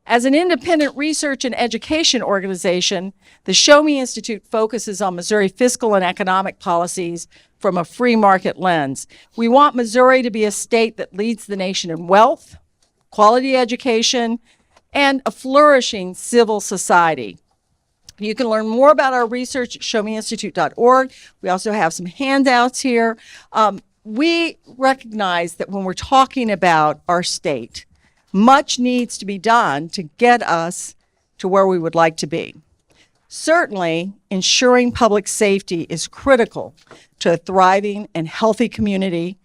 As an independent research and education organization, the Show Me Institute focuses on Missouri fiscal and economic policies from a free market lens. We want Missouri to be a state that leads the nation in wealth, quality education, and a flourishing civil society. You can learn more about our research at showmeinstitute.org. We also have some handouts here. We recognize that when we're talking about our state, much needs to be done to get us to where we would like to be. Certainly, ensuring public safety is critical to a thriving and healthy community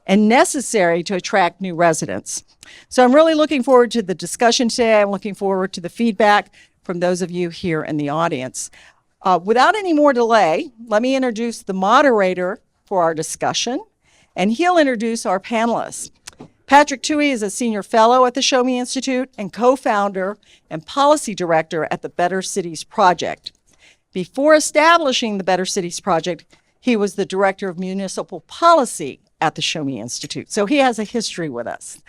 and necessary to attract new residents. So I'm really looking forward to the discussion today. I'm looking forward to the feedback from those of you here in the audience. Without any more delay, let me introduce the moderator for our discussion, and he'll introduce our panelists. Patrick Tuohey is a senior fellow at the Show Me Institute and co-founder and policy director at the Better Cities Project. Before establishing the Better Cities Project, he was the director of municipal policy at the Show Me Institute. So he has a history with us.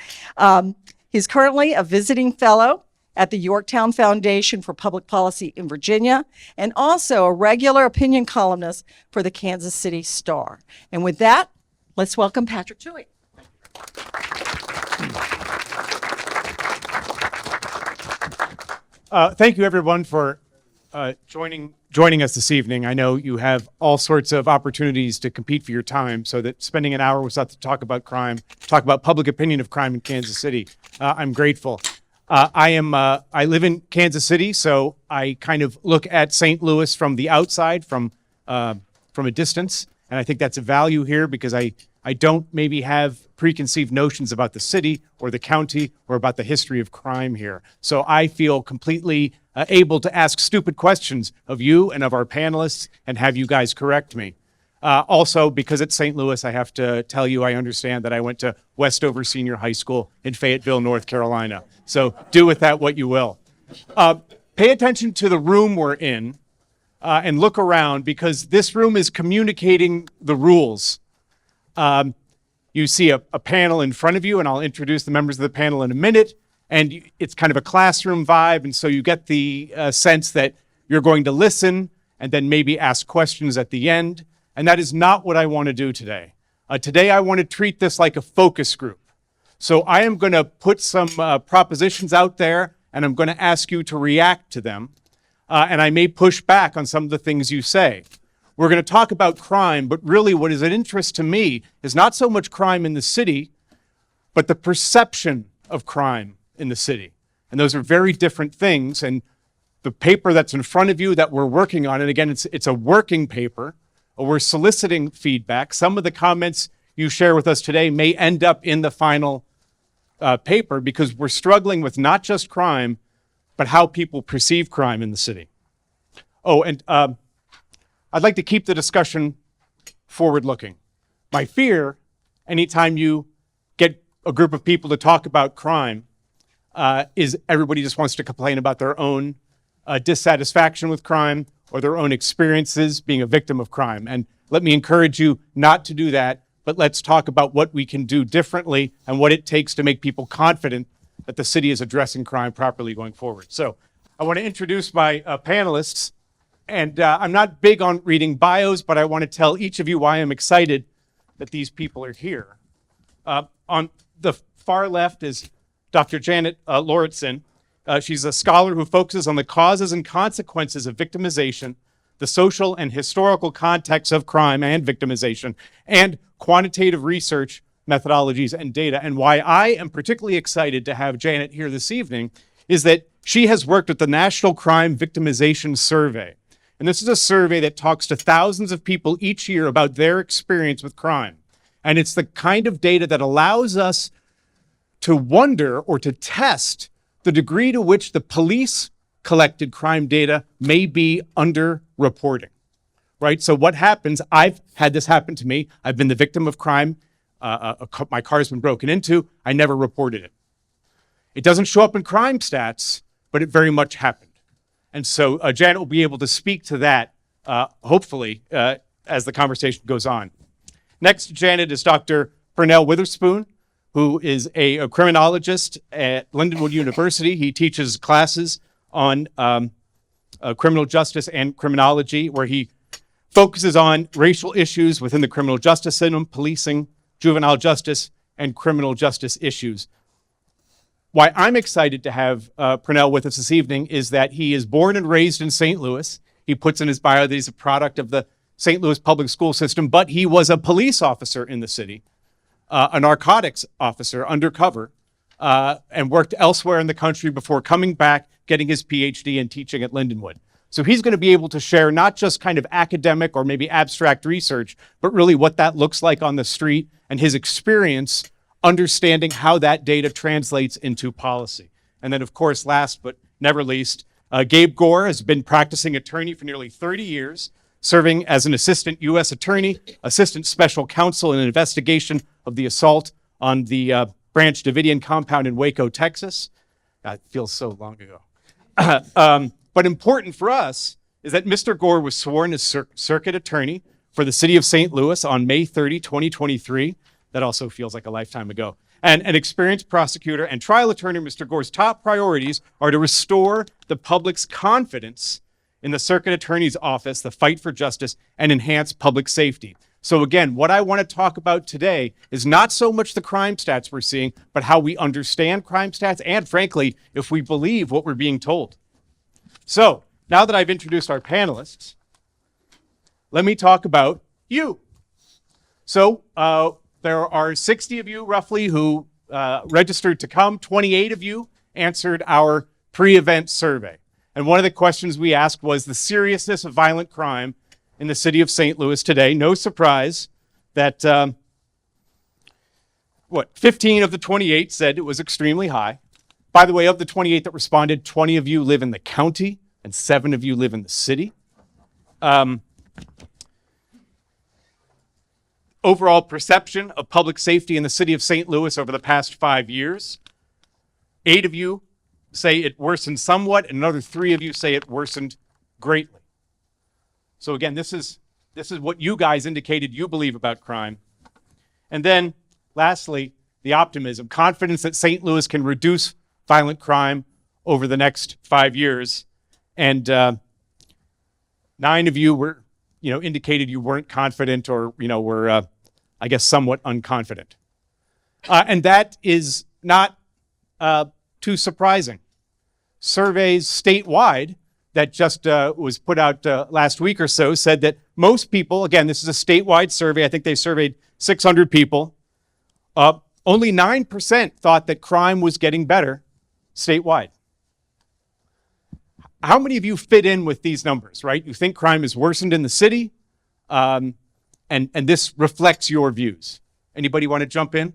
He's currently a visiting fellow at the Yorktown Foundation for Public Policy in Virginia, and also a regular opinion columnist for the Kansas City Star. And with that, let's welcome Patrick Tuohey. Thank you, everyone, for joining us this evening. I know you have all sorts of opportunities to compete for your time, so that spending an hour with us to talk about crime, talk about public opinion of crime in Kansas City, I'm grateful. I live in Kansas City, so I kind of look at St. Louis from the outside, from a distance, and I think that's a value here because I don't maybe have preconceived notions about the city or the county or about the history of crime here. So I feel completely able to ask stupid questions of you and of our panelists and have you guys correct me. Also, because it's St. Louis, I have to tell you I understand that I went to Westover Senior High School in Fayetteville, North Carolina. So do with that what you will. Pay attention to the room we're in and look around because this room is communicating the rules. You see a panel in front of you, and I'll introduce the members of the panel in a minute, and it's kind of a classroom vibe, and so you get the sense that you're going to listen and then maybe ask questions at the end, and that is not what I want to do today. Today I want to treat this like a focus group. So I am going to put some propositions out there, and I'm going to ask you to react to them, and I may push back on some of the things you say. We're going to talk about crime, but really what is of interest to me is not so much crime in the city, but the perception of crime in the city. And those are very different things. And the paper that's in front of you that we're working on, and again, it's a working paper, we're soliciting feedback. Some of the comments you share with us today may end up in the final paper because we're struggling with not just crime, but how people perceive crime in the city. Oh, and I'd like to keep the discussion forward-looking. My fear, anytime you get a group of people to talk about crime, is everybody just wants to complain about their own dissatisfaction with crime or their own experiences being a victim of crime. And let me encourage you not to do that, but let's talk about what we can do differently and what it takes to make people confident that the city is addressing crime properly going forward. So I want to introduce my panelists. And I'm not big on reading bios, but I want to tell each of you why I'm excited that these people are here. On the far left is Dr. Janet Lauritsen. She's a scholar who focuses on the causes and consequences of victimization, the social and historical context of crime and victimization, and quantitative research methodologies and data. And why I am particularly excited to have Janet here this evening is that she has worked with the National Crime Victimization Survey. And this is a survey that talks to thousands of people each year about their experience with crime. And it's the kind of data that allows us to wonder or to test the degree to which the police collected crime data may be underreporting, right? So what happens, I've had this happen to me. I've been the victim of crime. My car's been broken into. I never reported it. It doesn't show up in crime stats, but it very much happened. And so Janet will be able to speak to that, hopefully, as the conversation goes on. Next to Janet is Dr. Pernell Witherspoon, who is a criminologist at Lindenwood University. He teaches classes on criminal justice and criminology, where he focuses on racial issues within the criminal justice system, policing, juvenile justice, and criminal justice issues. Why I'm excited to have Pernell with us this evening is that he is born and raised in St. Louis. He puts in his bio that he's a product of the St. Louis public school system, but he was a police officer in the city, a narcotics officer undercover, and worked elsewhere in the country before coming back, getting his PhD and teaching at Lindenwood. So he's going to be able to share not just kind of academic or maybe abstract research, but really what that looks like on the street and his experience understanding how that data translates into policy. And then, of course, last but never least, Gabe Gore has been practicing attorney for nearly 30 years, serving as an assistant U.S. attorney, assistant special counsel in an investigation of the assault on the Branch Davidian compound in Waco, Texas. It feels so long ago. But important for us is that Mr. Gore was sworn as circuit attorney for the city of St. Louis on May 30, 2023. That also feels like a lifetime ago. And an experienced prosecutor and trial attorney, Mr. Gore's top priorities are to restore the public's confidence in the circuit attorney's office, the fight for justice, and enhance public safety. So again, what I want to talk about today is not so much the crime stats we're seeing, but how we understand crime stats and, frankly, if we believe what we're being told. So now that I've introduced our panelists, let me talk about you. So there are 60 of you roughly who registered to come. 28 of you answered our pre-event survey. And one of the questions we asked was the seriousness of violent crime in the city of St. Louis today. No surprise that 15 of the 28 said it was extremely high. By the way, of the 28 that responded, 20 of you live in the county and 7 of you live in the city. Overall perception of public safety in the city of St. Louis over the past 5 years. 8 of you say it worsened somewhat, and another 3 of you say it worsened greatly. So again, this is what you guys indicated you believe about crime. And then, lastly, the optimism, confidence that St. Louis can reduce violent crime over the next 5 years. And 9 of you were, indicated you weren't confident or, were, I guess, somewhat unconfident. And that is not too surprising. Surveys statewide that just was put out last week or so said that most people, again, this is a statewide survey. I think they surveyed 600 people. Only 9% thought that crime was getting better statewide. How many of you fit in with these numbers, right? You think crime is worsened in the city, and this reflects your views. Anybody want to jump in?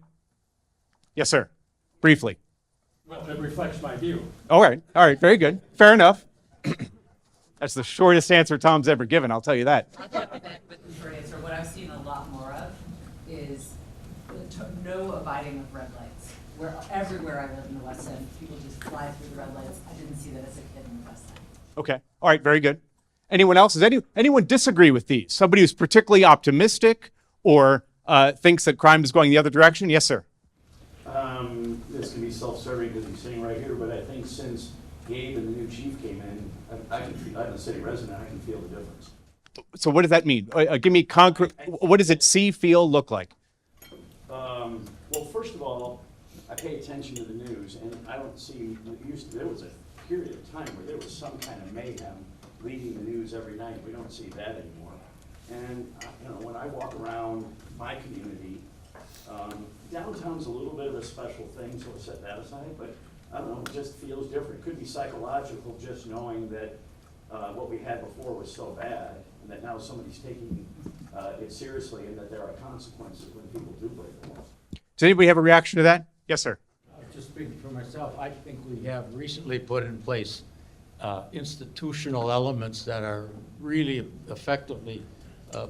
Yes, sir. Briefly. Well, it reflects my view. All right, very good. Fair enough. That's the shortest answer Tom's ever given, I'll tell you that. I can't with that with the short answer. What I've seen a lot more of is no abiding of red lights. Where everywhere I live in the West End, people just fly through the red lights. I didn't see that as a kid in the West End. Okay, all right, very good. Anyone else? Does anyone disagree with these? Somebody who's particularly optimistic or thinks that crime is going the other direction? Yes, sir. This can be self-serving because he's sitting right here, but I think since Gabe and the new chief came in, I'm a city resident, I can feel the difference. So what does that mean? Give me concrete, what does it see, feel, look like? Well, first of all, I pay attention to the news, and I don't see, there was a period of time where there was some kind of mayhem leading the news every night. We don't see that anymore. And when I walk around my community, downtown's a little bit of a special thing, so I'll set that aside, but I don't know, it just feels different. It could be psychological, just knowing that what we had before was so bad, and that now somebody's taking it seriously, and that there are consequences when people do break the laws. Does anybody have a reaction to that? Yes, sir. Just speaking for myself, I think we have recently put in place institutional elements that are really effectively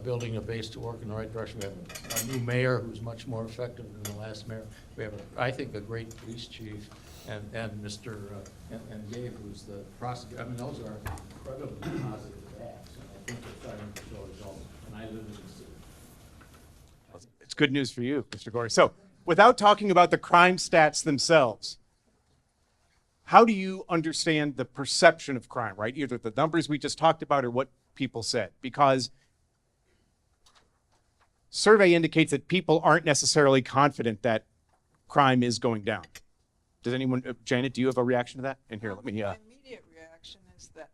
building a base to work in the right direction. We have a new mayor who's much more effective than the last mayor. We have, I think, a great police chief, and Mr. and Gabe, who's the prosecutor. I mean, those are incredibly positive acts, and I think they're starting to show results. And I live in the city. It's good news for you, Mr. Gore. So without talking about the crime stats themselves, how do you understand the perception of crime, right? Either the numbers we just talked about or what people said, because survey indicates that people aren't necessarily confident that crime is going down. Does anyone, Janet, do you have a reaction to that? And here, let me, My immediate reaction is that,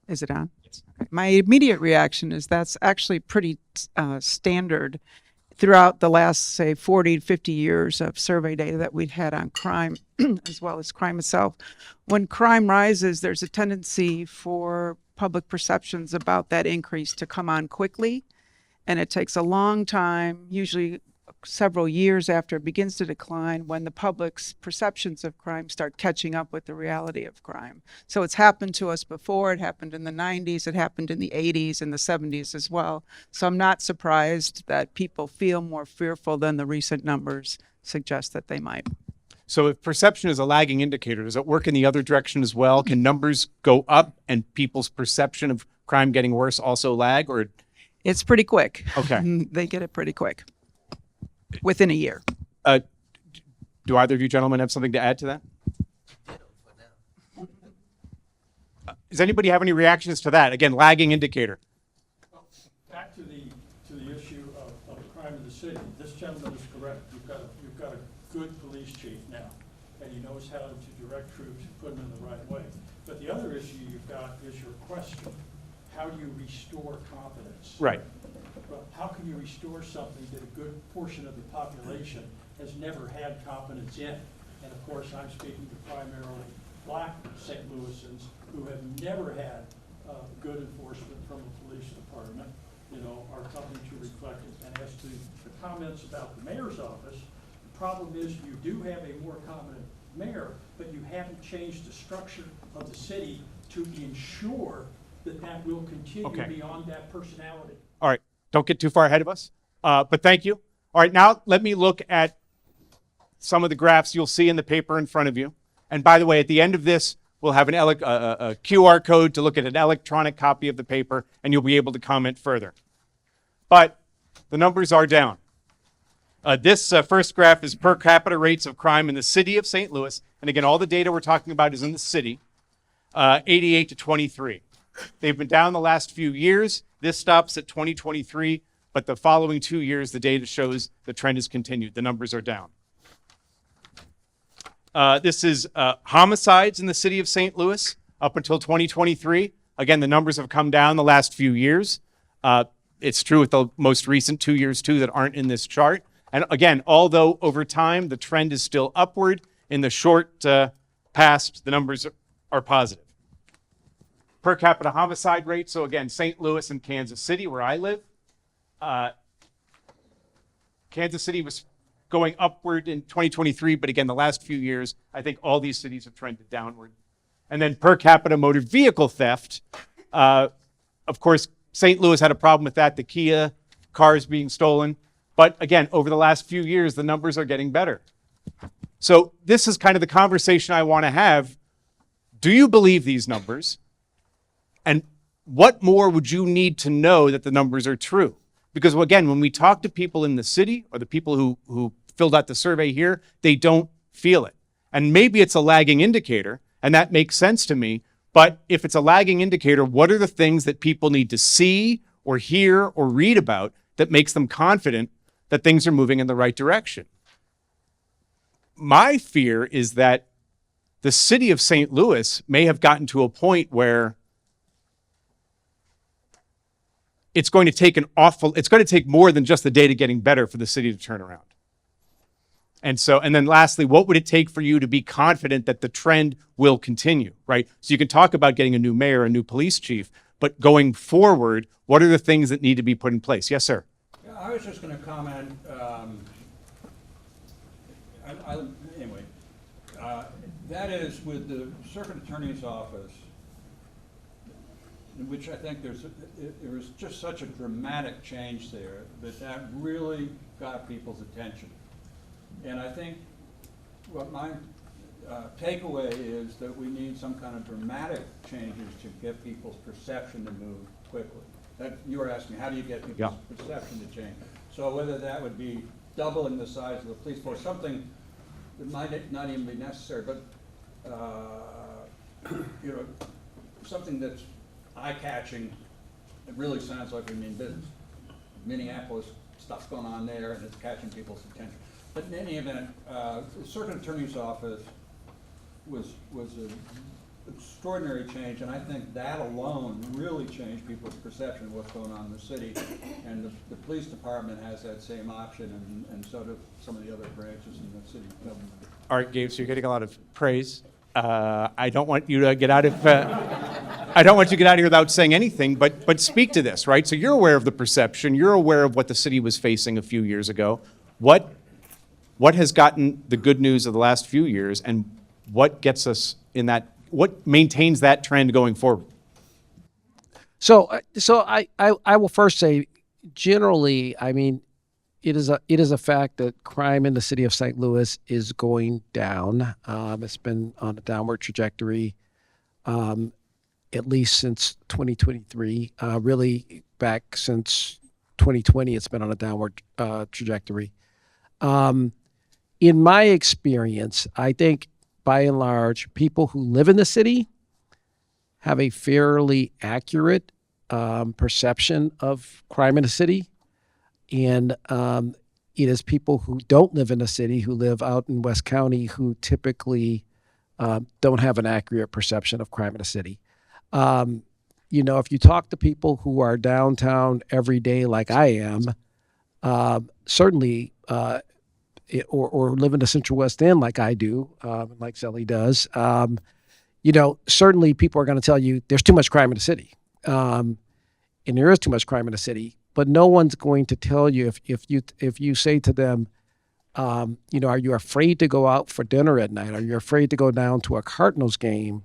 is it on? Yes. Okay. My immediate reaction is that's actually pretty standard throughout the last, say, 40 to 50 years of survey data that we've had on crime, as well as crime itself. When crime rises, there's a tendency for public perceptions about that increase to come on quickly, and it takes a long time, usually several years after it begins to decline, when the public's perceptions of crime start catching up with the reality of crime. So it's happened to us before. It happened in the 90s. It happened in the 80s and the 70s as well. So I'm not surprised that people feel more fearful than the recent numbers suggest that they might. so if perception is a lagging indicator, does it work in the other direction as well? Can numbers go up and people's perception of crime getting worse also lag, or? It's pretty quick. Okay. They get it pretty quick, within a year. Do either of you gentlemen have something to add to that? Does anybody have any reactions to that? Again, lagging indicator. Back to the issue of crime in the city. This gentleman is correct. You've got a good police chief now, and he knows how to direct troops and put them in the right way. But the other issue you've got is your question: how do you restore confidence? Right. Well, how can you restore something that a good portion of the population has never had confidence in? And of course, I'm speaking to primarily black St. Louisans who have never had good enforcement from the police department, are coming to reflect it. And as to the comments about the mayor's office, the problem is you do have a more competent mayor, but you haven't changed the structure of the city to ensure that that will continue Okay. beyond that personality. All right. Don't get too far ahead of us. But thank you. All right. Now let me look at some of the graphs you'll see in the paper in front of you. And by the way, at the end of this, we'll have a QR code to look at an electronic copy of the paper, and you'll be able to comment further. But the numbers are down. This first graph is per capita rates of crime in the city of St. Louis. And again, all the data we're talking about is in the city, 88 to 23. They've been down the last few years. This stops at 2023, but the following 2 years, the data shows the trend has continued. The numbers are down. This is homicides in the city of St. Louis up until 2023. Again, the numbers have come down the last few years. It's true with the most recent 2 years, too, that aren't in this chart. And again, although over time the trend is still upward, in the short past, the numbers are positive. Per capita homicide rate, so again, St. Louis and Kansas City, where I live. Kansas City was going upward in 2023, but again, the last few years, I think all these cities have trended downward. And then per capita motor vehicle theft, of course, St. Louis had a problem with that, the Kia cars being stolen. But again, over the last few years, the numbers are getting better. So this is kind of the conversation I want to have. Do you believe these numbers? And what more would you need to know that the numbers are true? Because again, when we talk to people in the city or the people who filled out the survey here, they don't feel it. And maybe it's a lagging indicator, and that makes sense to me. But if it's a lagging indicator, what are the things that people need to see or hear or read about that makes them confident that things are moving in the right direction? My fear is that the city of St. Louis may have gotten to a point where it's going to take more than just the data getting better for the city to turn around. And then lastly, what would it take for you to be confident that the trend will continue, right? So you can talk about getting a new mayor, a new police chief, but going forward, what are the things that need to be put in place? Yes, sir. Yeah, I was just going to comment, anyway, that is with the circuit attorney's office, in which I think there was just such a dramatic change there that really got people's attention. And I think what my takeaway is that we need some kind of dramatic changes to get people's perception to move quickly. You were asking me, how do you get people's perception to change? So whether that would be doubling the size of the police force, something that might not even be necessary, but, you know, something that's eye-catching. It really sounds like we mean business. Minneapolis, stuff's going on there, and it's catching people's attention. But in any event, the circuit attorney's office was an extraordinary change, and I think that alone really changed people's perception of what's going on in the city. And the police department has that same option, and so do some of the other branches in the city government. All right, Gabe, so you're getting a lot of praise. I don't want you to get out of I don't want you to get out of here without saying anything, but speak to this, right? So you're aware of the perception, you're aware of what the city was facing a few years ago. What has gotten the good news of the last few years, and what gets us in that, what maintains that trend going forward? So I will first say, generally, I mean, it is a fact that crime in the city of St. Louis is going down. It's been on a downward trajectory, at least since 2023. Really, back since 2020, it's been on a downward trajectory. In my experience, I think by and large, people who live in the city have a fairly accurate perception of crime in the city. And it is people who don't live in the city, who live out in West County, who typically don't have an accurate perception of crime in the city. You know, if you talk to people who are downtown every day like I am, certainly, or live in the Central West End like I do, like Zelly does, you know, certainly people are going to tell you there's too much crime in the city. And there is too much crime in the city. But no one's going to tell you if you say to them, you know, are you afraid to go out for dinner at night? Are you afraid to go down to a Cardinals game?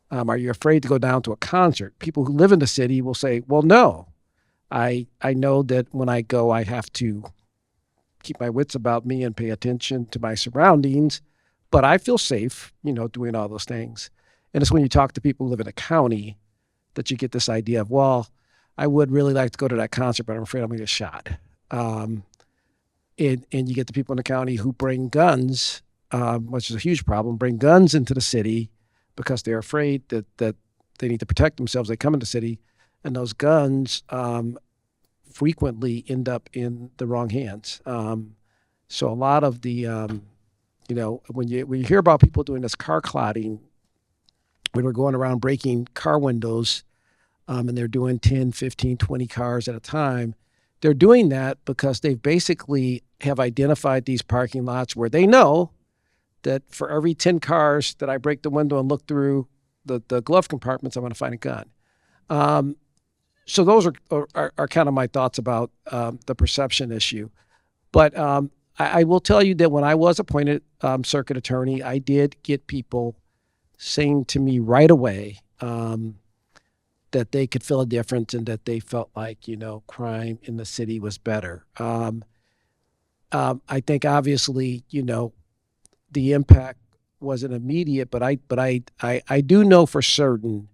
Are you afraid to go down to a concert? People who live in the city will say, well, no. I know that when I go, I have to keep my wits about me and pay attention to my surroundings, but I feel safe, you know, doing all those things. And it's when you talk to people who live in a county that you get this idea of, well, I would really like to go to that concert, but I'm afraid I'm going to get shot. And you get the people in the county who bring guns, which is a huge problem, bring guns into the city because they're afraid that they need to protect themselves. They come into the city, and those guns frequently end up in the wrong hands. So a lot of the, you know, when you hear about people doing this car clotting, when we're going around breaking car windows, and they're doing 10, 15, 20 cars at a time, they're doing that because they basically have identified these parking lots where they know that for every 10 cars that I break the window and look through the glove compartments, I'm going to find a gun. So those are kind of my thoughts about the perception issue. But I will tell you that when I was appointed circuit attorney, I did get people saying to me right away, that they could feel a difference and that they felt like, you know, crime in the city was better. I think obviously, you know, the impact wasn't immediate, but I do know for certain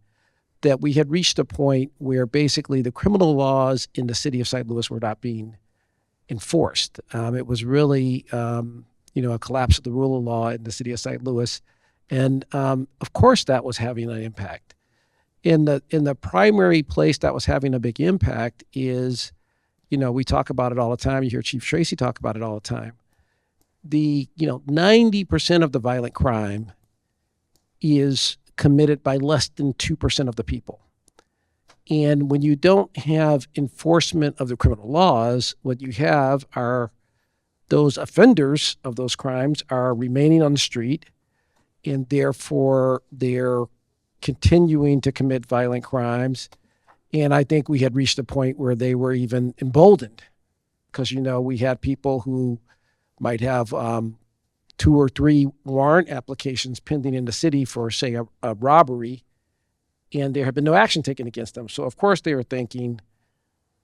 that we had reached a point where basically the criminal laws in the city of St. Louis were not being enforced. It was really, you know, a collapse of the rule of law in the city of St. Louis. And of course that was having an impact. In the primary place that was having a big impact is, you know, we talk about it all the time. You hear Chief Tracy talk about it all the time. 90% of the violent crime is committed by less than 2% of the people. And when you don't have enforcement of the criminal laws, what you have are those offenders of those crimes are remaining on the street, and therefore they're continuing to commit violent crimes. And I think we had reached a point where they were even emboldened because, you know, we had people who might have 2 or 3 warrant applications pending in the city for, say, a robbery, and there had been no action taken against them. So, of course, they were thinking,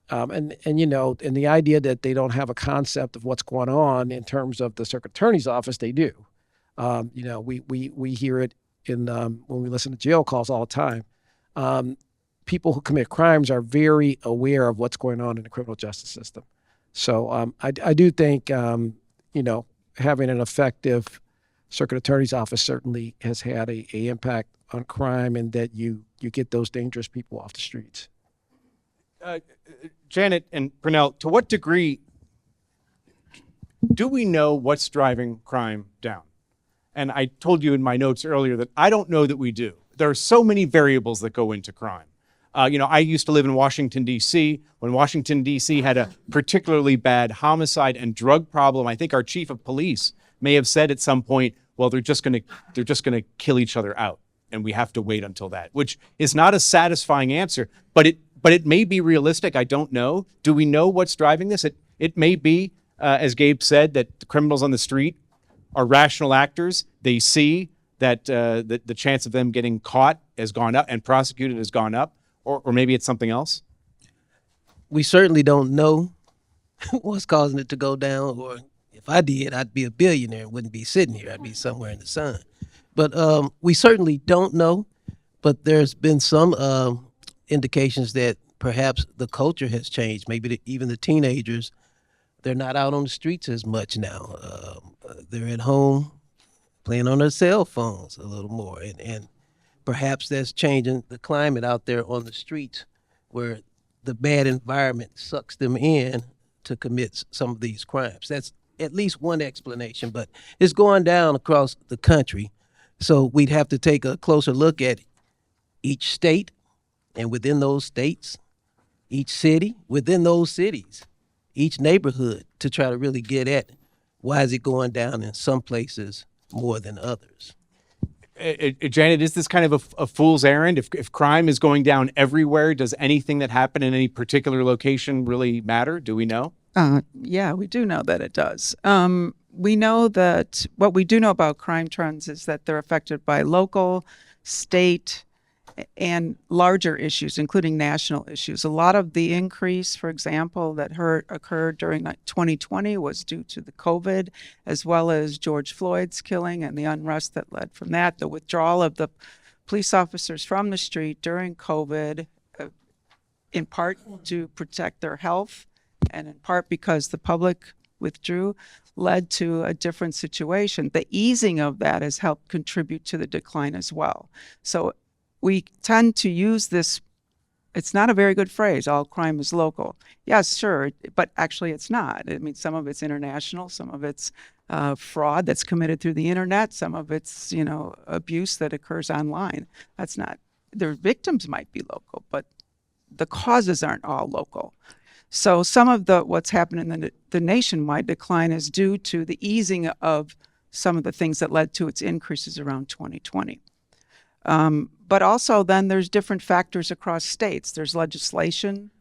and you know, and the idea that they don't have a concept of what's going on in terms of the circuit attorney's office, they do. You know, we hear it in when we listen to jail calls all the time. People who commit crimes are very aware of what's going on in the criminal justice system. So I do think, having an effective circuit attorney's office certainly has had a impact on crime, and that you get those dangerous people off the streets. Janet and Pernell, to what degree do we know what's driving crime down? And I told you in my notes earlier that I don't know that we do. There are so many variables that go into crime. I used to live in Washington, D.C. When Washington, D.C. had a particularly bad homicide and drug problem, I think our chief of police may have said at some point, well, they're just going to kill each other out, and we have to wait until that, which is not a satisfying answer, but it may be realistic. I don't know. Do we know what's driving this? It may be, as Gabe said, that the criminals on the street are rational actors. They see that the chance of them getting caught has gone up and prosecuted has gone up, or maybe it's something else. We certainly don't know what's causing it to go down, or if I did, I'd be a billionaire and wouldn't be sitting here. I'd be somewhere in the sun. But we certainly don't know, but there's been some indications that perhaps the culture has changed. Maybe even the teenagers, they're not out on the streets as much now. They're at home playing on their cell phones a little more. And perhaps that's changing the climate out there on the streets, where the bad environment sucks them in to commit some of these crimes. That's at least one explanation, but it's going down across the country. So we'd have to take a closer look at each state, and within those states, each city, within those cities, each neighborhood, to try to really get at why is it going down in some places more than others. Janet, is this kind of a fool's errand? If crime is going down everywhere, does anything that happened in any particular location really matter? Do we know? Yeah, we do know that it does. We know that what we do know about crime trends is that they're affected by local, state, and larger issues, including national issues. A lot of the increase, for example, that occurred during 2020 was due to the COVID, as well as George Floyd's killing and the unrest that led from that, the withdrawal of the police officers from the street during COVID, in part to protect their health, and in part because the public withdrew, led to a different situation. The easing of that has helped contribute to the decline as well. So we tend to use this, it's not a very good phrase, all crime is local. Yes, sure, but actually it's not. I mean, some of it's international, some of it's fraud that's committed through the internet, some of it's, abuse that occurs online. That's not, their victims might be local, but the causes aren't all local. So some of what's happened in the nationwide decline is due to the easing of some of the things that led to its increases around 2020. But also then there's different factors across states. There's legislation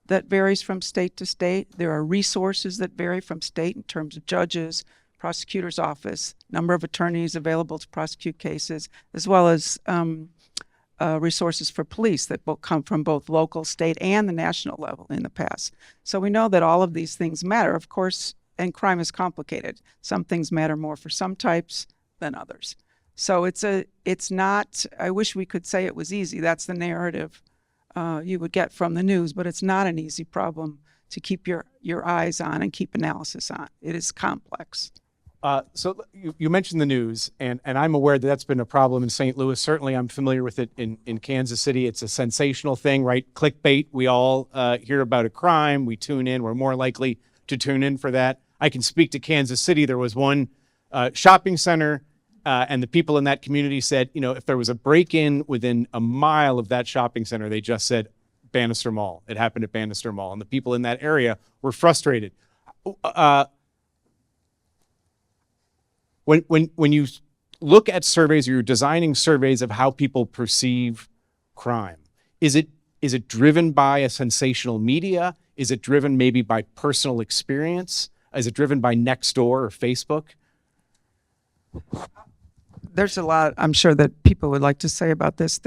that varies from state to state. There are resources that vary from state in terms of judges, prosecutor's office, number of attorneys available to prosecute cases, as well as resources for police that will come from both local, state, and the national level in the past. So we know that all of these things matter, of course, and crime is complicated. Some things matter more for some types than others. So it's not, I wish we could say it was easy. That's the narrative you would get from the news, but it's not an easy problem to keep your eyes on and keep analysis on. It is complex. So you mentioned the news, and I'm aware that that's been a problem in St. Louis. Certainly I'm familiar with it in Kansas City. It's a sensational thing, right? Clickbait. We all hear about a crime. We tune in. We're more likely to tune in for that. I can speak to Kansas City. There was one shopping center, and the people in that community said, if there was a break-in within a mile of that shopping center, they just said Bannister Mall. It happened at Bannister Mall, and the people in that area were frustrated. When you look at surveys, or you're designing surveys of how people perceive crime, is it driven by a sensational media? Is it driven maybe by personal experience? Is it driven by Nextdoor or Facebook? There's a lot, I'm sure, that people would like to say about this.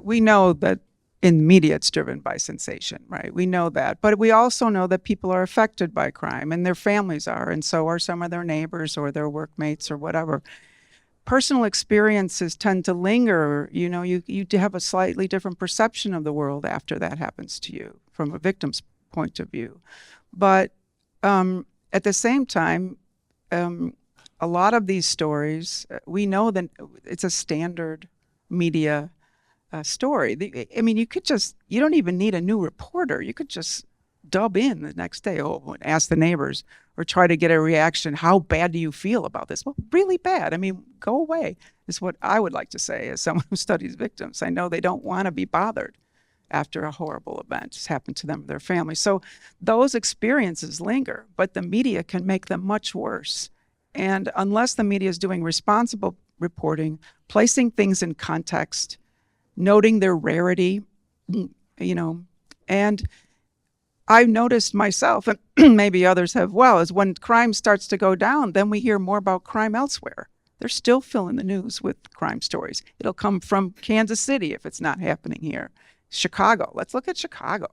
We know that in media it's driven by sensation, right? We know that. But we also know that people are affected by crime, and their families are, and so are some of their neighbors or their workmates or whatever. Personal experiences tend to linger. You have a slightly different perception of the world after that happens to you from a victim's point of view. But At the same time, a lot of these stories, we know that it's a standard media story. I mean, you don't even need a new reporter. You could just dub in the next day, and ask the neighbors, or try to get a reaction. How bad do you feel about this? Well, really bad. I mean, go away, is what I would like to say as someone who studies victims. I know they don't want to be bothered after a horrible event has happened to them or their family. So those experiences linger, but the media can make them much worse. And unless the media is doing responsible reporting, placing things in context, noting their rarity, and I've noticed myself, and maybe others have well, is when crime starts to go down, then we hear more about crime elsewhere. They're still filling the news with crime stories. It'll come from Kansas City if it's not happening here. Chicago, let's look at Chicago.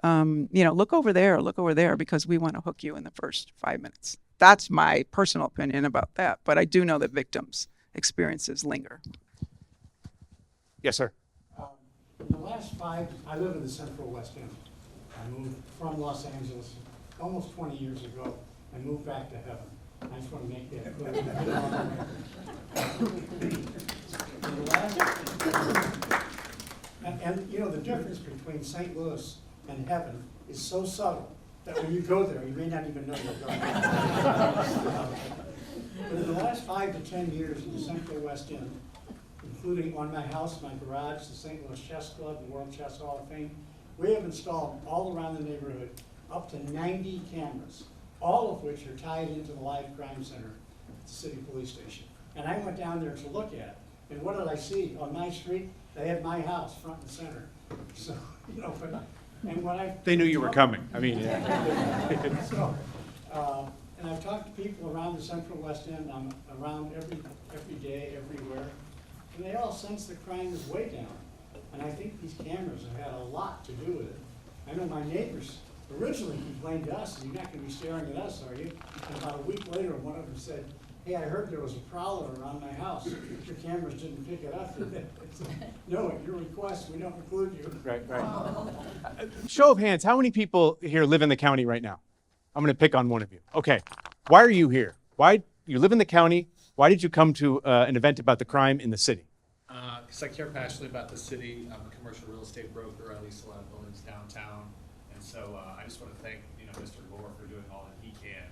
Look over there, because we want to hook you in the first 5 minutes. That's my personal opinion about that. But I do know that victims' experiences linger. Yes, sir. In the last I live in the Central West End. I moved from Los Angeles almost 20 years ago. I moved back to heaven. I just want to make that clear. And the difference between St. Louis and heaven is so subtle that when you go there, you may not even know you're going. But in the last 5 to 10 years in the Central West End, including on my house, my garage, the St. Louis Chess Club, the World Chess Hall of Fame, we have installed all around the neighborhood up to 90 cameras, all of which are tied into the live crime center at the city police station. And I went down there to look at it. And what did I see? On my street, they had my house front and center. So, and when They knew you were coming. I mean, yeah. And I've talked to people around the Central West End. I'm around every day, everywhere. And they all sense that crime is way down. And I think these cameras have had a lot to do with it. I know my neighbors originally complained to us, you're not going to be staring at us, are you? And about a week later, one of them said, hey, I heard there was a prowler around my house. Your cameras didn't pick it up. I said, no, at your request, we don't include you. Right. Show of hands, how many people here live in the county right now? I'm going to pick on one of you. Okay. Why are you here? Why you live in the county? Why did you come to an event about the crime in the city? Because I care passionately about the city. I'm a commercial real estate broker. I lease a lot of buildings downtown. And so I just want to thank Mr. Gore for doing all that he can.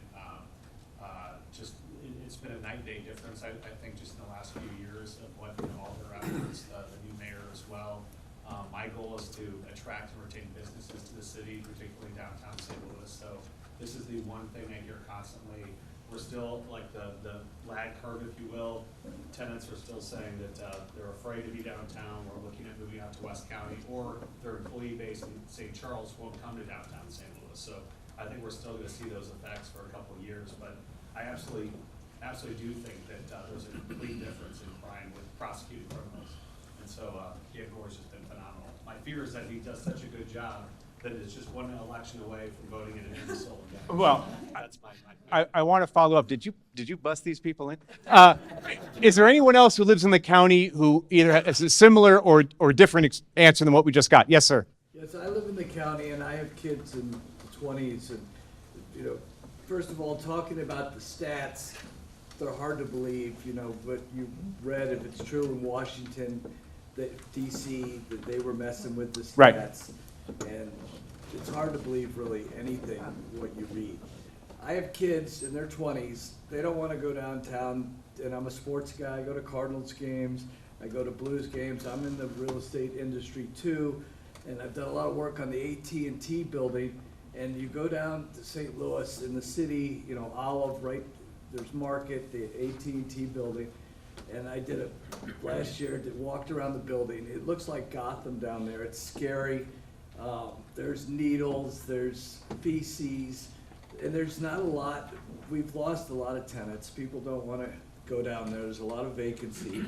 It's been a night and day difference, I think, just in the last few years of what all their efforts, the new mayor as well. My goal is to attract and retain businesses to the city, particularly downtown St. Louis. So this is the one thing I hear constantly. We're still like the lag curve, if you will. Tenants are still saying that they're afraid to be downtown. We're looking at moving out to West County, or their employee base in St. Charles won't come to downtown St. Louis. So I think we're still going to see those effects for a couple of years. But I absolutely do think that there's a complete difference in crime with prosecuted criminals. And so Gabe Gore's just been phenomenal. My fear is that he does such a good job that it's just one election away from voting in an insult again. Well, that's my I want to follow up. Did you bust these people in? Is there anyone else who lives in the county who either has a similar or different answer than what we just got? Yes, sir. Yes, I live in the county and I have kids in the 20s, and first of all, talking about the stats, they're hard to believe, but you read, if it's true in Washington, that DC, that they were messing with the stats. Right. And it's hard to believe really anything what you read. I have kids in their 20s. They don't want to go downtown, and I'm a sports guy. I go to Cardinals games. I go to Blues games. I'm in the real estate industry too, and I've done a lot of work on the AT&T building. And you go down to St. Louis in the city, Olive, right, there's Market, the AT&T building. And I did it last year, walked around the building. It looks like Gotham down there. It's scary. There's needles, there's feces, and there's not a lot. We've lost a lot of tenants. People don't want to go down there. There's a lot of vacancy.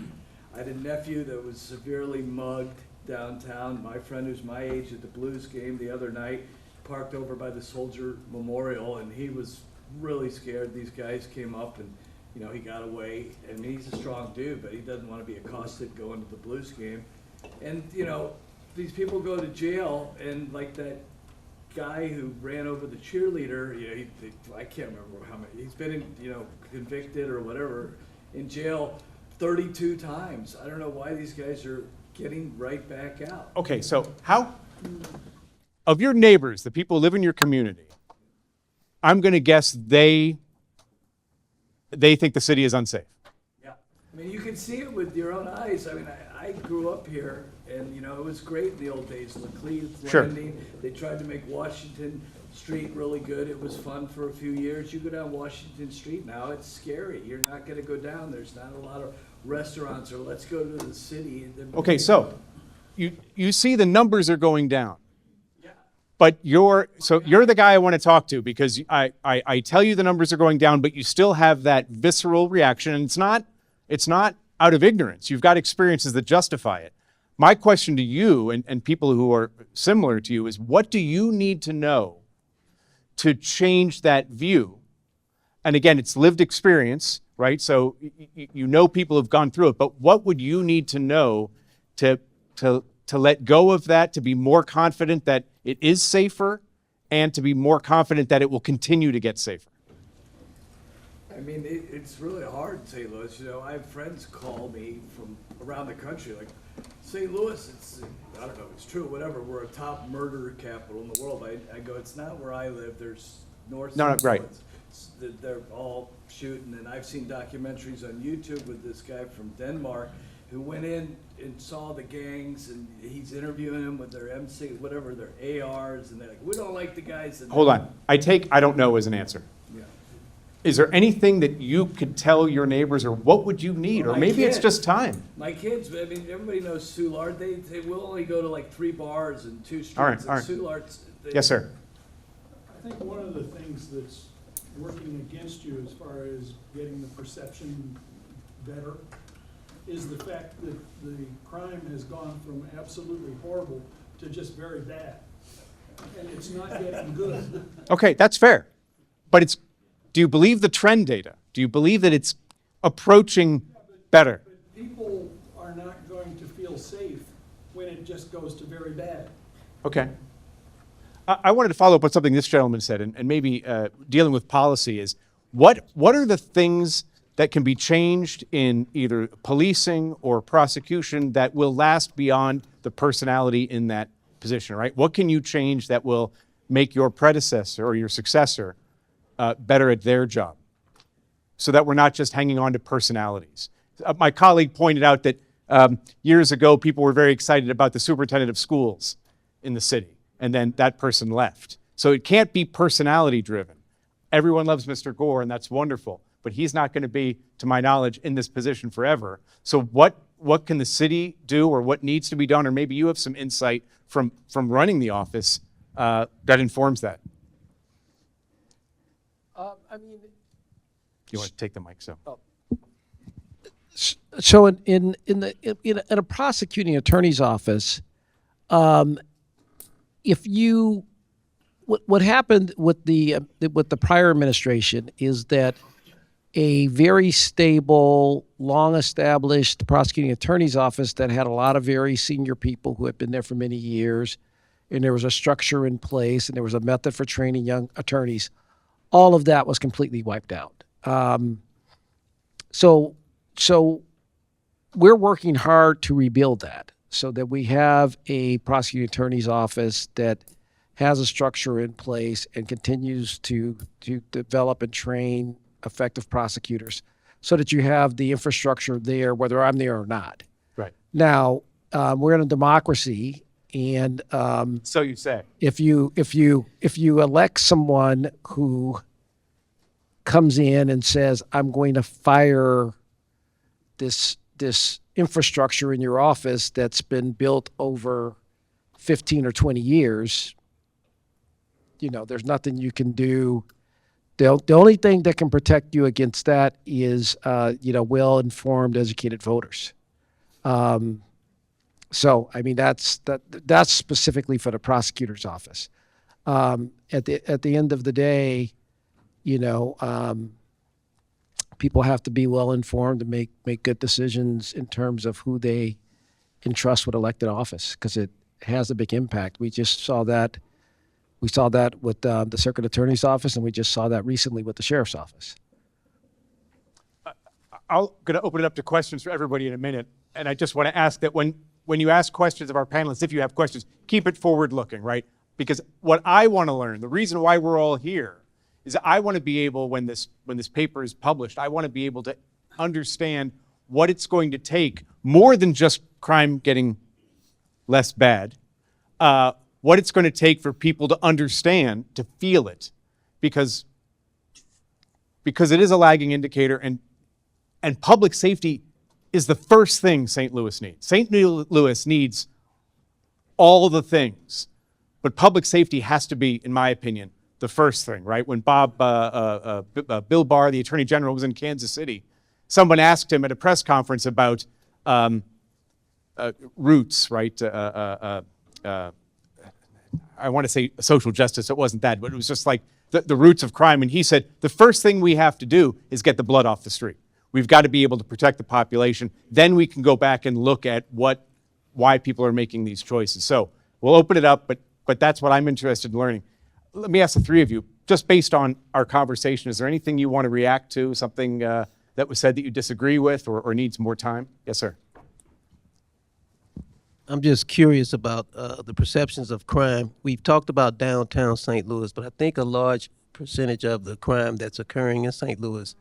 I had a nephew that was severely mugged downtown. My friend who's my age at the Blues game the other night parked over by the Soldier Memorial, and he was really scared. These guys came up and he got away. I mean, he's a strong dude, but he doesn't want to be accosted going to the Blues game. And these people go to jail, and like that guy who ran over the cheerleader, I can't remember how many, he's been, convicted or whatever, in jail 32 times. I don't know why these guys are getting right back out. Okay, so how, of your neighbors, the people who live in your community, I'm going to guess they think the city is unsafe. Yeah. I mean, you can see it with your own eyes. I mean, I grew up here, and, it was great in the old days. Laclede, Sure. Landing, they tried to make Washington Street really good. It was fun for a few years. You go down Washington Street now, it's scary. You're not going to go down. There's not a lot of restaurants, or let's go to the city. Okay, so you see the numbers are going down. But you're the guy I want to talk to, because I tell you the numbers are going down, but you still have that visceral reaction, and it's not out of ignorance. You've got experiences that justify it. My question to you and people who are similar to you is, what do you need to know to change that view? And again, it's lived experience, right? So you know people have gone through it, but what would you need to know to let go of that, to be more confident that it is safer, and to be more confident that it will continue to get safer? I mean, it's really hard in St. Louis. I have friends call me from around the country, like, St. Louis, I don't know if it's true, whatever, we're a top murder capital in the world. I go, it's not where I live. There's north. No, right. They're all shooting, and I've seen documentaries on YouTube with this guy from Denmark who went in and saw the gangs, and he's interviewing them with their M6, whatever, their ARs, and they're like, we don't like the guys. Hold on. I don't know as an answer. Yeah. Is there anything that you could tell your neighbors, or what would you need? Or maybe it's just time. My kids, I mean, everybody knows Soulard. They will only go to like 3 bars and 2 streets. All right. And Soulard's, Yes, sir. I think one of the things that's working against you as far as getting the perception better is the fact that the crime has gone from absolutely horrible to just very bad. And it's not getting good. Okay, that's fair. But do you believe the trend data? Do you believe that it's approaching better? But people are not going to feel safe when it just goes to very bad. Okay. I wanted to follow up on something this gentleman said, and maybe dealing with policy is, what are the things that can be changed in either policing or prosecution that will last beyond the personality in that position, right? What can you change that will make your predecessor or your successor better at their job, so that we're not just hanging on to personalities? My colleague pointed out that years ago, people were very excited about the superintendent of schools in the city, and then that person left. So it can't be personality driven. Everyone loves Mr. Gore, and that's wonderful, but he's not going to be, to my knowledge, in this position forever. So what can the city do, or what needs to be done? Or maybe you have some insight from running the office that informs that. You want to take the mic, so. So in a prosecuting attorney's office, what happened with the prior administration is that a very stable, long-established prosecuting attorney's office that had a lot of very senior people who had been there for many years, and there was a structure in place, and there was a method for training young attorneys. All of that was completely wiped out. So we're working hard to rebuild that, so that we have a prosecuting attorney's office that has a structure in place and continues to develop and train effective prosecutors, so that you have the infrastructure there, whether I'm there or not. Right. Now, we're in a democracy, and So you say. if you elect someone who comes in and says, I'm going to fire this infrastructure in your office that's been built over 15 or 20 years, there's nothing you can do. The only thing that can protect you against that is, well-informed, educated voters. So, I mean, that's specifically for the prosecutor's office. At the end of the day, people have to be well-informed to make good decisions in terms of who they entrust with elected office, because it has a big impact. We just saw that We saw that with the circuit attorney's office, and we just saw that recently with the sheriff's office. I'm going to open it up to questions for everybody in a minute. And I just want to ask that when you ask questions of our panelists, if you have questions, keep it forward looking, right? Because what I want to learn, the reason why we're all here, is I want to be able, when this paper is published, I want to be able to understand what it's going to take, more than just crime getting less bad, what it's going to take for people to understand, to feel it, because it is a lagging indicator, and public safety is the first thing St. Louis needs. St. Louis needs all the things, but public safety has to be, in my opinion, the first thing, right? When Bill Barr, the Attorney General, was in Kansas City, someone asked him at a press conference about roots, right? I want to say social justice. It wasn't that, but it was just like the roots of crime. And he said, the first thing we have to do is get the blood off the street. We've got to be able to protect the population. Then we can go back and look at why people are making these choices. So we'll open it up, but that's what I'm interested in learning. Let me ask the three of you, just based on our conversation, is there anything you want to react to, something that was said that you disagree with or needs more time? Yes, sir. I'm just curious about the perceptions of crime. We've talked about downtown St. Louis, but I think a large percentage of the crime that's occurring in St. Louis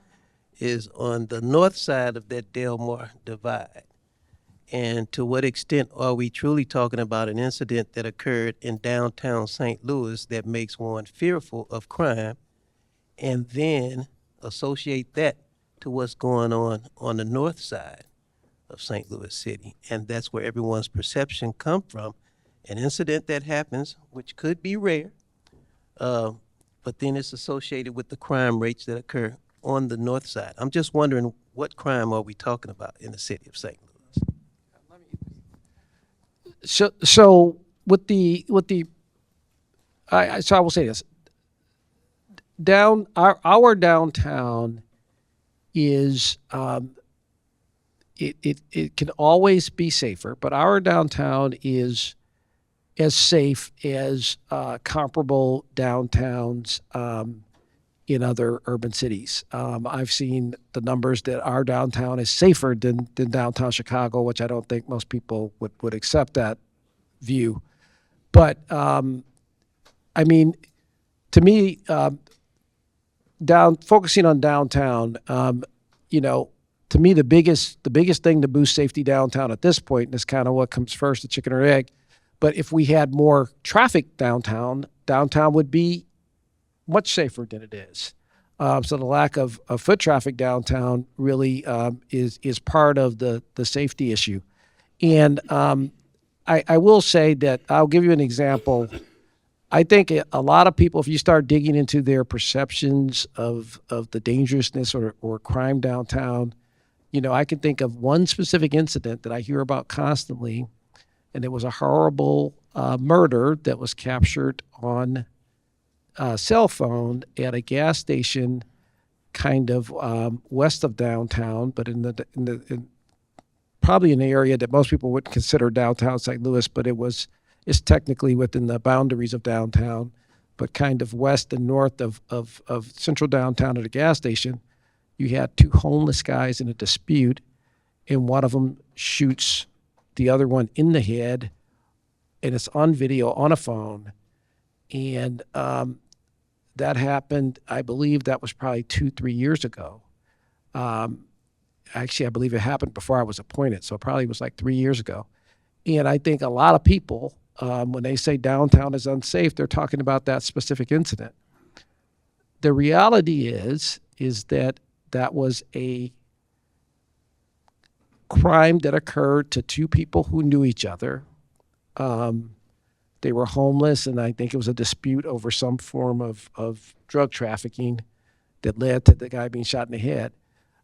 is on the north side of that Delmar divide. And to what extent are we truly talking about an incident that occurred in downtown St. Louis that makes one fearful of crime, and then associate that to what's going on the north side of St. Louis City? And that's where everyone's perception come from. An incident that happens, which could be rare, but then it's associated with the crime rates that occur on the north side. I'm just wondering, what crime are we talking about in the city of St. Louis? So with the I will say this. Our downtown is it can always be safer, but our downtown is as safe as comparable downtowns in other urban cities. I've seen the numbers that our downtown is safer than downtown Chicago, which I don't think most people would accept that view. But I mean, to me, focusing on downtown, to me, the biggest thing to boost safety downtown at this point, and it's kind of what comes first, the chicken or egg. But if we had more traffic downtown would be much safer than it is. So the lack of foot traffic downtown really is part of the safety issue. And I will say that I'll give you an example. I think a lot of people, if you start digging into their perceptions of the dangerousness or crime downtown, I can think of one specific incident that I hear about constantly, and it was a horrible murder that was captured on cell phone at a gas station kind of west of downtown, but in probably an area that most people wouldn't consider downtown St. Louis, but it's technically within the boundaries of downtown, but kind of west and north of central downtown at a gas station. You had two homeless guys in a dispute, and one of them shoots the other one in the head, and it's on video on a phone. And that happened, I believe that was probably 2-3 years ago. Actually, I believe it happened before I was appointed, so it probably was like 3 years ago. And I think a lot of people, when they say downtown is unsafe, they're talking about that specific incident. The reality is that was a crime that occurred to two people who knew each other. They were homeless, and I think it was a dispute over some form of drug trafficking that led to the guy being shot in the head.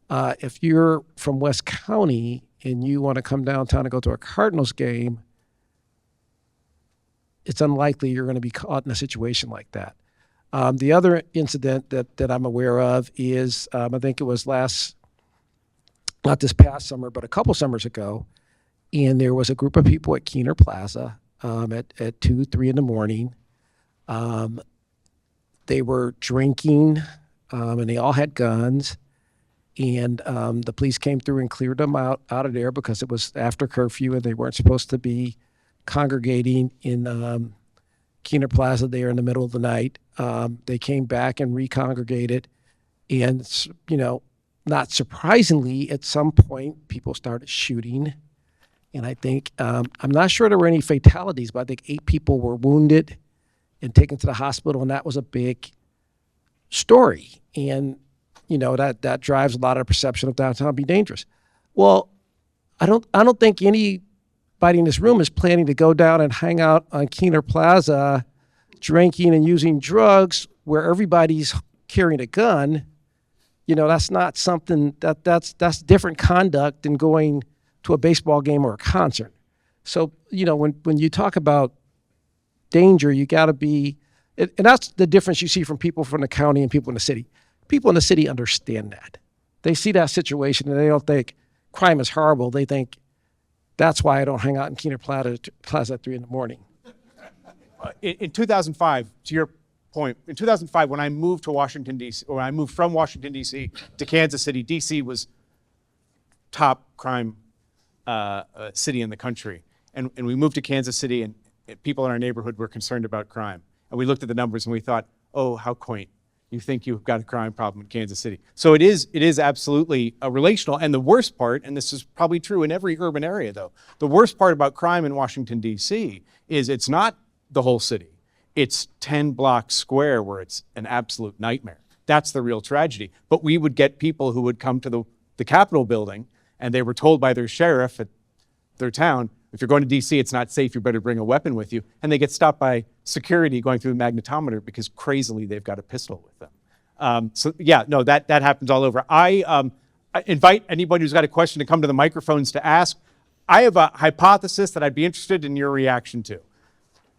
If you're from West County and you want to come downtown and go to a Cardinals game, it's unlikely you're going to be caught in a situation like that. The other incident that I'm aware of is, I think it was not this past summer, but a couple summers ago, and there was a group of people at Keener Plaza at 2-3 in the morning. They were drinking, and they all had guns. And the police came through and cleared them out of there because it was after curfew and they weren't supposed to be congregating in Keener Plaza there in the middle of the night. They came back and recongregated. And, not surprisingly, at some point, people started shooting. And I think, I'm not sure there were any fatalities, but I think 8 people were wounded and taken to the hospital. And that was a big story. And, that drives a lot of the perception of downtown being dangerous. Well, I don't think anybody in this room is planning to go down and hang out on Keener Plaza drinking and using drugs where everybody's carrying a gun. That's not something that's different conduct than going to a baseball game or a concert. So, when you talk about danger, you got to be, and that's the difference you see from people from the county and people in the city. People in the city understand that. They see that situation and they don't think crime is horrible. They think that's why I don't hang out in Keener Plaza at 3 a.m. In 2005, to your point, in 2005, when I moved to Washington, D.C., or I moved from Washington, D.C. to Kansas City, D.C. was top crime city in the country. And we moved to Kansas City, and people in our neighborhood were concerned about crime. And we looked at the numbers and we thought, oh, how quaint. You think you've got a crime problem in Kansas City. So it is absolutely relational. And the worst part, and this is probably true in every urban area though, the worst part about crime in Washington, D.C. is it's not the whole city. It's 10 blocks square where it's an absolute nightmare. That's the real tragedy. But we would get people who would come to the Capitol building and they were told by their sheriff at their town, if you're going to D.C., it's not safe, you better bring a weapon with you. And they get stopped by security going through the magnetometer because crazily they've got a pistol with them. That happens all over. I invite anybody who's got a question to come to the microphones to ask. I have a hypothesis that I'd be interested in your reaction to.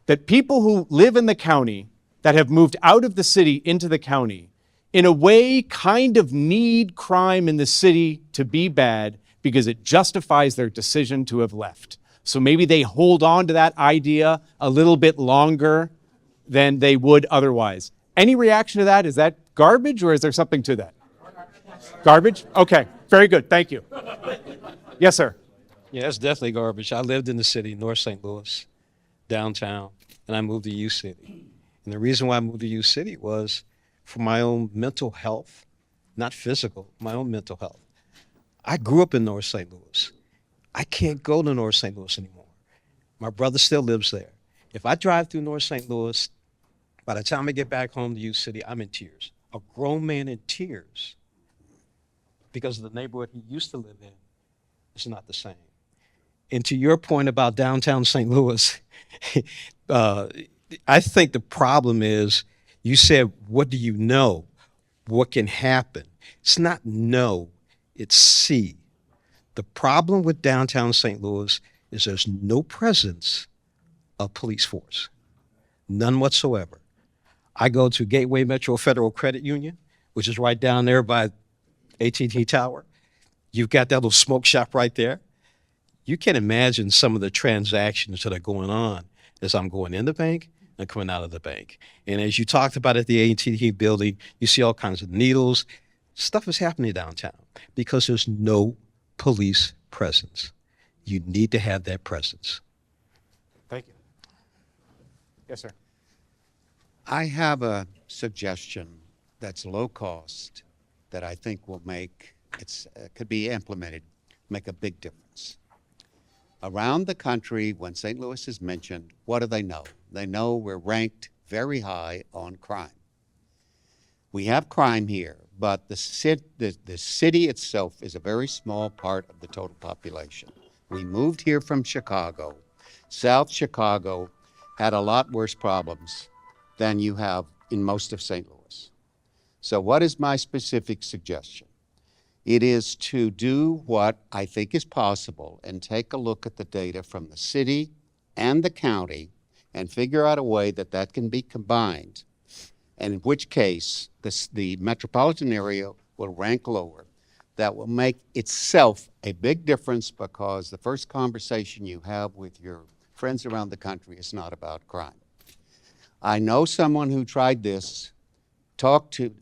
That people who live in the county that have moved out of the city into the county, in a way kind of need crime in the city to be bad because it justifies their decision to have left. So maybe they hold on to that idea a little bit longer than they would otherwise. Any reaction to that? Is that garbage or is there something to that? Garbage? Okay, very good, thank you. Yes, sir. Yeah, that's definitely garbage. I lived in the city, North St. Louis, downtown, and I moved to U City. And the reason why I moved to U City was for my own mental health, not physical, my own mental health. I grew up in North St. Louis. I can't go to North St. Louis anymore. My brother still lives there. If I drive through North St. Louis, by the time I get back home to U City, I'm in tears. A grown man in tears because of the neighborhood he used to live in is not the same. And to your point about downtown St. Louis, I think the problem is, you said, what do you know? What can happen? It's not know, it's see. The problem with downtown St. Louis is there's no presence of police force, none whatsoever. I go to Gateway Metro Federal Credit Union, which is right down there by AT&T Tower. You've got that little smoke shop right there. You can imagine some of the transactions that are going on as I'm going in the bank and coming out of the bank. And as you talked about at the AT&T building, you see all kinds of needles. Stuff is happening downtown because there's no police presence. You need to have that presence. Thank you. Yes, sir. I have a suggestion that's low cost that I think will could be implemented, make a big difference. Around the country, when St. Louis is mentioned, what do they know? They know we're ranked very high on crime. We have crime here, but the city itself is a very small part of the total population. We moved here from Chicago. South Chicago had a lot worse problems than you have in most of St. Louis. So what is my specific suggestion? It is to do what I think is possible and take a look at the data from the city and the county and figure out a way that can be combined, and in which case the metropolitan area will rank lower. That will make itself a big difference because the first conversation you have with your friends around the country is not about crime. I know someone who tried this,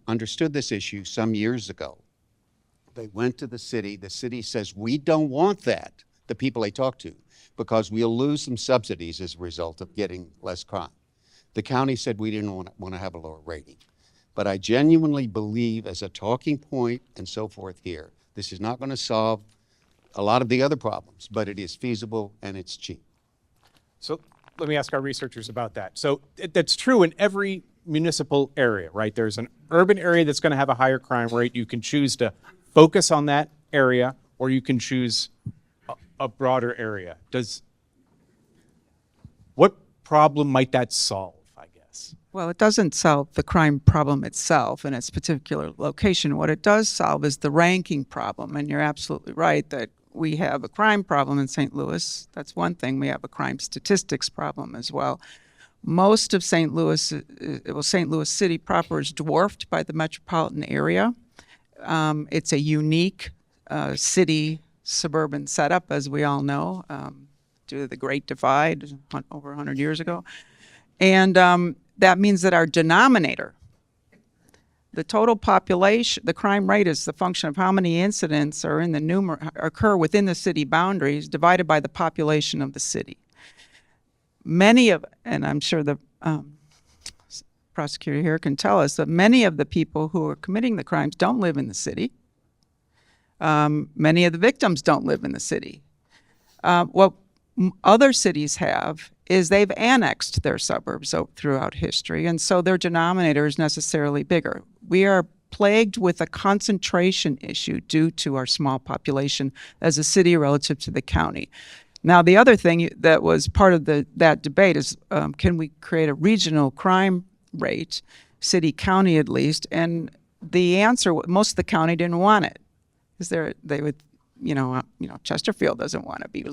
understood this issue some years ago. They went to the city. The city says, we don't want that, the people they talk to, because we'll lose some subsidies as a result of getting less crime. The county said we didn't want to have a lower rating. But I genuinely believe, as a talking point and so forth here, this is not going to solve a lot of the other problems, but it is feasible and it's cheap. So let me ask our researchers about that. So that's true in every municipal area, right? There's an urban area that's going to have a higher crime rate. You can choose to focus on that area, or you can choose a broader area. What problem might that solve, I guess? Well, it doesn't solve the crime problem itself in its particular location. What it does solve is the ranking problem. And you're absolutely right that we have a crime problem in St. Louis. That's one thing. We have a crime statistics problem as well. Most of St. Louis, St. Louis City proper is dwarfed by the metropolitan area. It's a unique city suburban setup, as we all know, due to the Great Divide over 100 years ago. And that means that our denominator, the total population, the crime rate is the function of how many incidents are in the occur within the city boundaries divided by the population of the city. And I'm sure the prosecutor here can tell us that many of the people who are committing the crimes don't live in the city. Many of the victims don't live in the city. What other cities have is they've annexed their suburbs throughout history, and so their denominator is necessarily bigger. We are plagued with a concentration issue due to our small population as a city relative to the county. Now, the other thing that was part of that debate is, can we create a regional crime rate, city, county at least? And the answer, most of the county didn't want it, because they would, Chesterfield doesn't want to be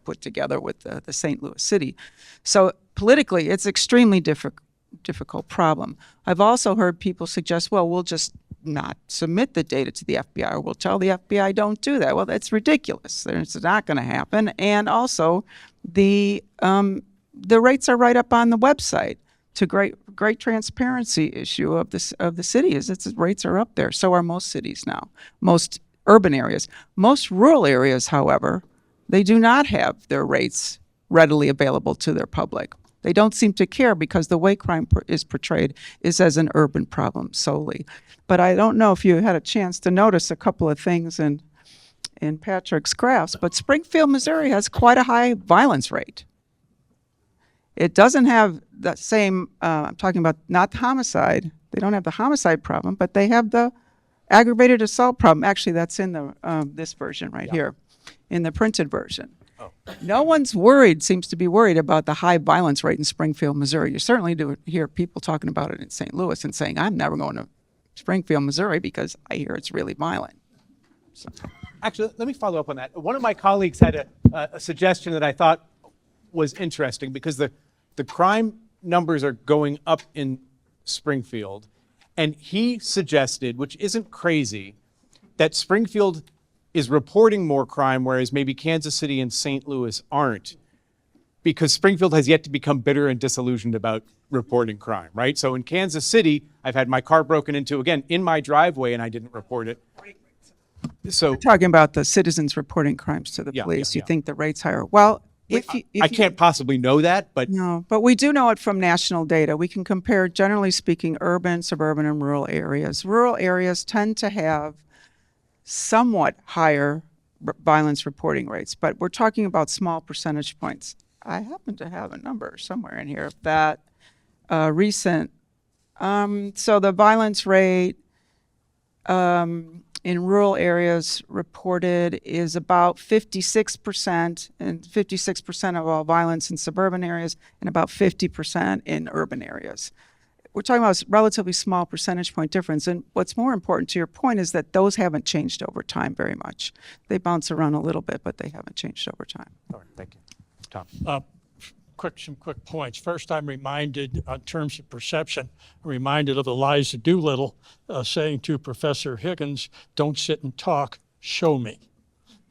put together with the St. Louis city. So politically, it's extremely difficult problem. I've also heard people suggest, well, we'll just not submit the data to the FBI, or we'll tell the FBI don't do that. Well, that's ridiculous. It's not going to happen. And also, the rates are right up on the website. It's a great transparency issue of the city is its rates are up there. So are most cities now, most urban areas. Most rural areas, however, they do not have their rates readily available to their public. They don't seem to care because the way crime is portrayed is as an urban problem solely. But I don't know if you had a chance to notice a couple of things in Patrick's graphs, but Springfield, Missouri has quite a high violence rate. It doesn't have the same, I'm talking about not the homicide. They don't have the homicide problem, but they have the aggravated assault problem. Actually, that's in this version right here, in the printed version. Oh. No one's seems to be worried about the high violence rate in Springfield, Missouri. You certainly do hear people talking about it in St. Louis and saying, I'm never going to Springfield, Missouri because I hear it's really violent. So. Actually, let me follow up on that. One of my colleagues had a suggestion that I thought was interesting, because the crime numbers are going up in Springfield, and he suggested, which isn't crazy, that Springfield is reporting more crime, whereas maybe Kansas City and St. Louis aren't, because Springfield has yet to become bitter and disillusioned about reporting crime, right? So in Kansas City, I've had my car broken into, again, in my driveway, and I didn't report it. So we're talking about the citizens reporting crimes to the police. You think the rate's higher? Well, I can't possibly know that, but no, but we do know it from national data. We can compare, generally speaking, urban, suburban, and rural areas. Rural areas tend to have somewhat higher violence reporting rates, but we're talking about small percentage points. I happen to have a number somewhere in here that recent. So the violence rate in rural areas reported is about 56%, and 56% of all violence in suburban areas, and about 50% in urban areas. We're talking about a relatively small percentage point difference. And what's more important to your point is that those haven't changed over time very much. They bounce around a little bit, but they haven't changed over time. all right, thank you. Tom. Some quick points. First, I'm reminded, in terms of perception, I'm reminded of Eliza Doolittle saying to Professor Higgins, don't sit and talk, show me.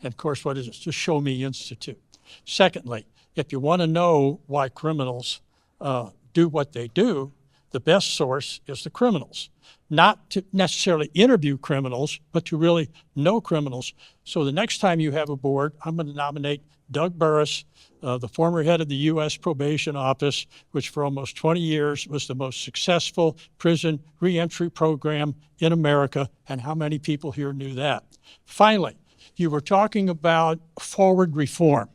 And of course, what is it? It's the Show Me Institute. Secondly, if you want to know why criminals do what they do, the best source is the criminals. Not to necessarily interview criminals, but to really know criminals. So the next time you have a board, I'm going to nominate Doug Burris, the former head of the U.S. Probation Office, which for almost 20 years was the most successful prison reentry program in America. And how many people here knew that? Finally, you were talking about forward reform.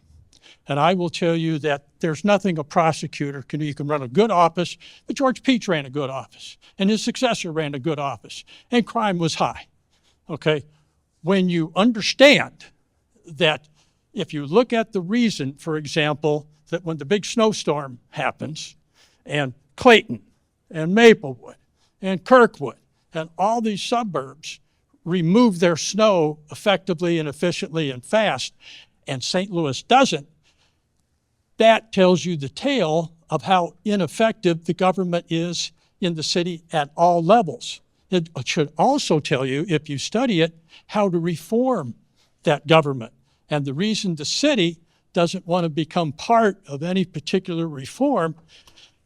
And I will tell you that there's nothing a prosecutor can do. You can run a good office, but George Peach ran a good office, and his successor ran a good office, and crime was high, okay? When you understand that if you look at the reason, for example, that when the big snowstorm happens, and Clayton, and Maplewood, and Kirkwood, and all these suburbs remove their snow effectively and efficiently and fast, and St. Louis doesn't, that tells you the tale of how ineffective the government is in the city at all levels. It should also tell you, if you study it, how to reform that government. And the reason the city doesn't want to become part of any particular reform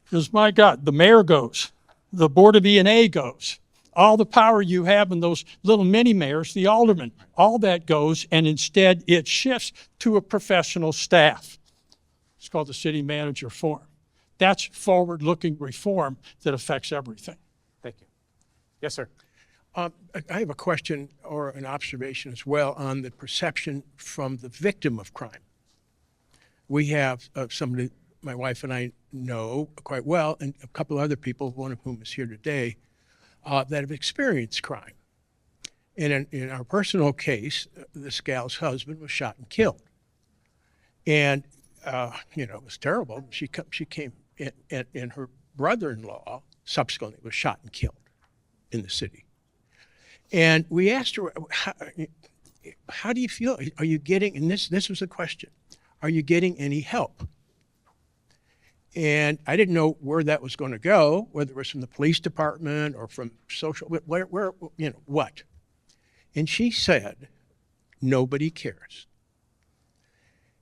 is, my God, the mayor goes, the Board of E&A goes, all the power you have in those little mini mayors, the aldermen, all that goes, and instead it shifts to a professional staff. It's called the city manager form. That's forward-looking reform that affects everything. Thank you. Yes, sir. I have a question or an observation as well on the perception from the victim of crime. We have somebody my wife and I know quite well, and a couple other people, one of whom is here today, that have experienced crime. And in our personal case, this gal's husband was shot and killed. And it was terrible. She came in, and her brother-in-law subsequently was shot and killed in the city. And we asked her, how do you feel? Are you getting, and this was the question, are you getting any help? And I didn't know where that was going to go, whether it was from the police department or from social, where what? And she said, nobody cares.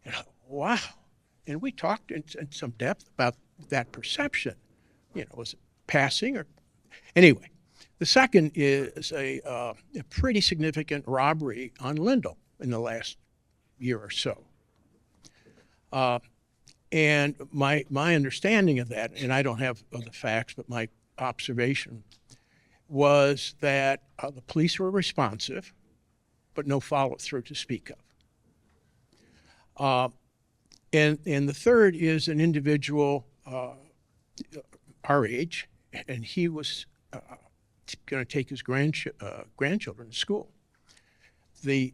And I, wow. And we talked in some depth about that perception. Was it passing or? Anyway, the second is a pretty significant robbery on Lindell in the last year or so. And my understanding of that, and I don't have the facts, but my observation was that the police were responsive, but no follow-through to speak of. And the third is an individual our age, and he was going to take his grandchildren to school. The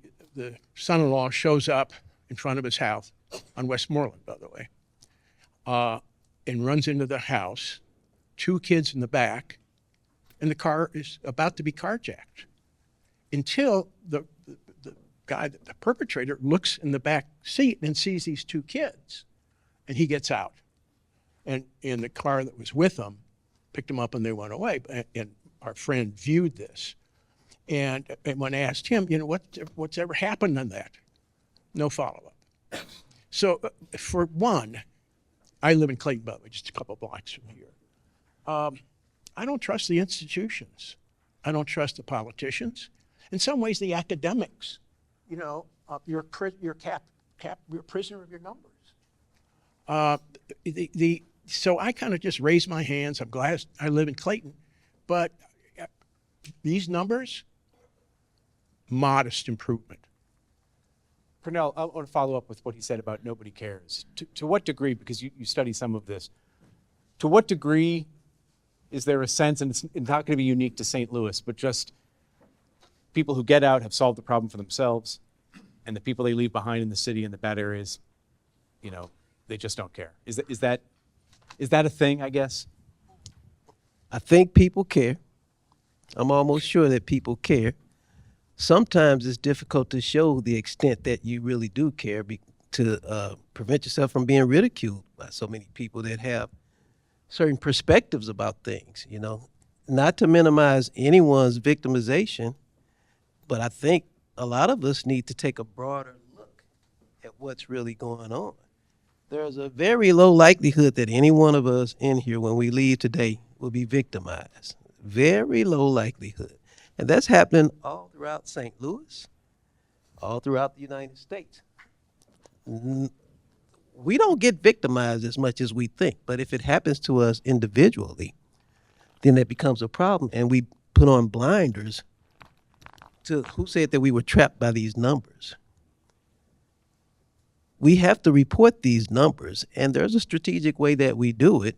son-in-law shows up in front of his house on Westmoreland, by the way, and runs into the house, 2 kids in the back, and the car is about to be carjacked until the guy, the perpetrator, looks in the back seat and sees these 2 kids, and he gets out. And in the car that was with them, picked them up and they went away. And our friend viewed this. And when I asked him, what's ever happened on that? No follow-up. So for one, I live in Clayton, by the way, just a couple blocks from here. I don't trust the institutions. I don't trust the politicians. In some ways, the academics. You're a prisoner of your numbers. So I kind of just raised my hands. I'm glad I live in Clayton, but these numbers, modest improvement. Pernell, I want to follow up with what he said about nobody cares. To what degree, because you study some of this, to what degree is there a sense, and it's not going to be unique to St. Louis, but just people who get out have solved the problem for themselves, and the people they leave behind in the city in the bad areas, they just don't care. Is that a thing, I guess? I think people care. I'm almost sure that people care. Sometimes it's difficult to show the extent that you really do care to prevent yourself from being ridiculed by so many people that have certain perspectives about things, Not to minimize anyone's victimization, but I think a lot of us need to take a broader look at what's really going on. there's a very low likelihood that any one of us in here, when we leave today, will be victimized. Very low likelihood. And that's happening all throughout St. Louis, all throughout the United States. We don't get victimized as much as we think, but if it happens to us individually, then that becomes a problem, and we put on blinders to who said that we were trapped by these numbers. We have to report these numbers, and there's a strategic way that we do it.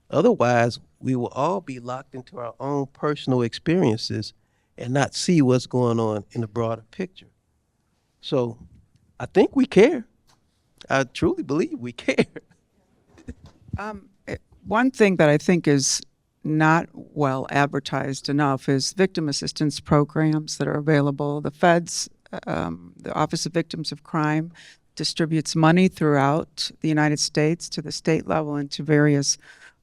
Otherwise, we will all be locked into our own personal experiences and not see what's going on in the broader picture. So I think we care. I truly believe we care. One thing that I think is not well advertised enough is victim assistance programs that are available. The feds, the Office of Victims of Crime, distributes money throughout the United States to the state level and to various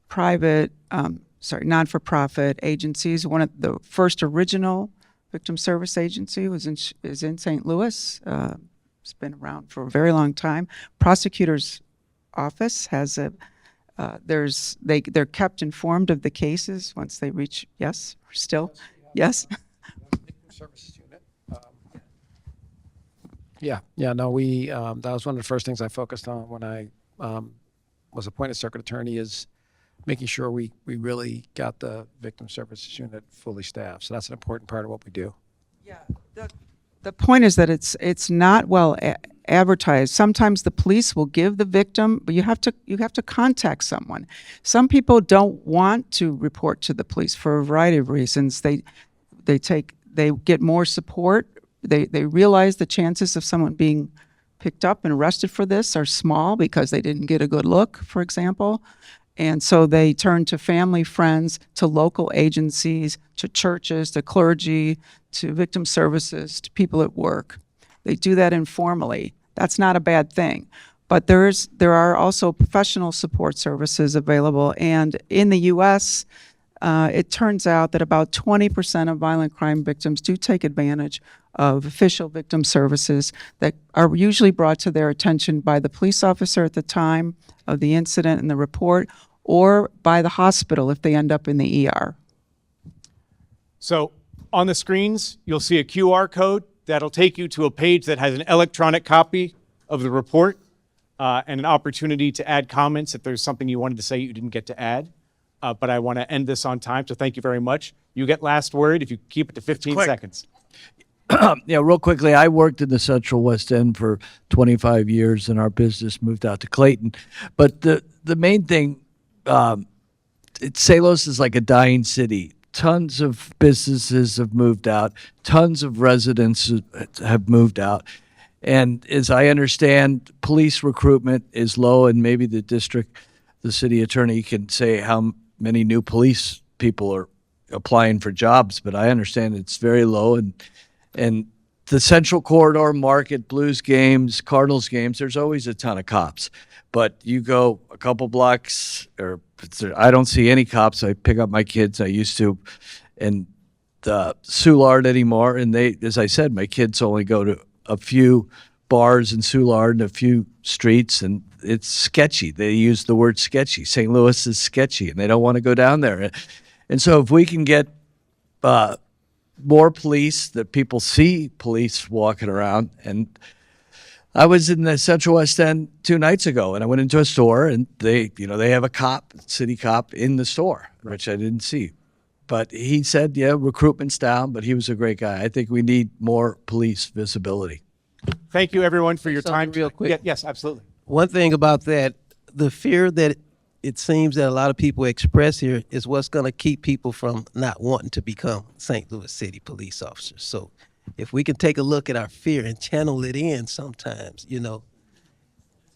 private, non-for-profit agencies. One of the first original victim service agency is in St. Louis. It's been around for a very long time. Prosecutor's office has they're kept informed of the cases once they reach. Yes, still, yes. No, we, that was one of the first things I focused on when I was appointed circuit attorney, is making sure we really got the victim services unit fully staffed. So that's an important part of what we do. Yeah, the point is that it's not well advertised. Sometimes the police will give the victim, but you have to contact someone. Some people don't want to report to the police for a variety of reasons. They get more support. They realize the chances of someone being picked up and arrested for this are small because they didn't get a good look, for example. And so they turn to family, friends, to local agencies, to churches, to clergy, to victim services, to people at work. They do that informally. That's not a bad thing. But there are also professional support services available. And in the U.S., it turns out that about 20% of violent crime victims do take advantage of official victim services that are usually brought to their attention by the police officer at the time of the incident and the report, or by the hospital if they end up in the ER. So on the screens, you'll see a QR code that'll take you to a page that has an electronic copy of the report and an opportunity to add comments if there's something you wanted to say you didn't get to add. But I want to end this on time, so thank you very much. You get last word if you keep it to 15 seconds. Yeah, real quickly, I worked in the Central West End for 25 years, and our business moved out to Clayton. But the main thing, St. Louis is like a dying city. Tons of businesses have moved out. Tons of residents have moved out. And as I understand, police recruitment is low, and maybe the city attorney can say how many new police people are applying for jobs, but I understand it's very low. And the Central Corridor market, Blues games, Cardinals games, there's always a ton of cops. But you go a couple blocks, or I don't see any cops. I pick up my kids, I used to, and Soulard anymore. And they, as I said, my kids only go to a few bars in Soulard and a few streets, and it's sketchy. They use the word sketchy. St. Louis is sketchy, and they don't want to go down there. And so if we can get more police, that people see police walking around. And I was in the Central West End 2 nights ago, and I went into a store, and they have a city cop in the store, which I didn't see. But he said, yeah, recruitment's down, but he was a great guy. I think we need more police visibility. Thank you, everyone, for your time. Real quick. Yeah, yes, absolutely. One thing about that, the fear that it seems that a lot of people express here is what's going to keep people from not wanting to become St. Louis City police officers. So if we can take a look at our fear and channel it in sometimes,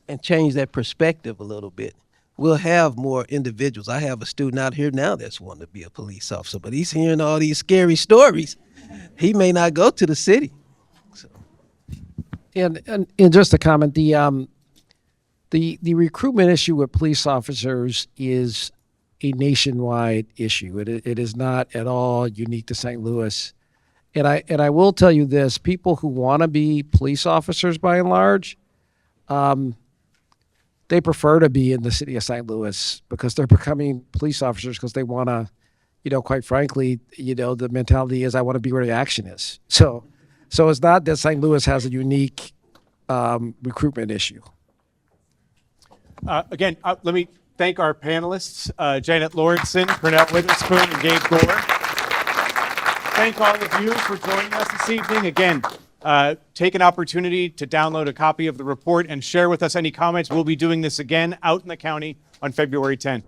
and change that perspective a little bit, we'll have more individuals. I have a student out here now that's wanting to be a police officer, but he's hearing all these scary stories. He may not go to the city. So. And just a comment, the recruitment issue with police officers is a nationwide issue. It is not at all unique to St. Louis. And I will tell you this, people who want to be police officers by and large, they prefer to be in the city of St. Louis because they're becoming police officers because they want to, quite frankly, the mentality is I want to be where the action is. So it's not that St. Louis has a unique recruitment issue. Again, let me thank our panelists, Janet Lauritsen, Pernell Witherspoon, and Gabe Gore. Thank all of you for joining us this evening. Again, take an opportunity to download a copy of the report and share with us any comments. We'll be doing this again out in the county on February 10th.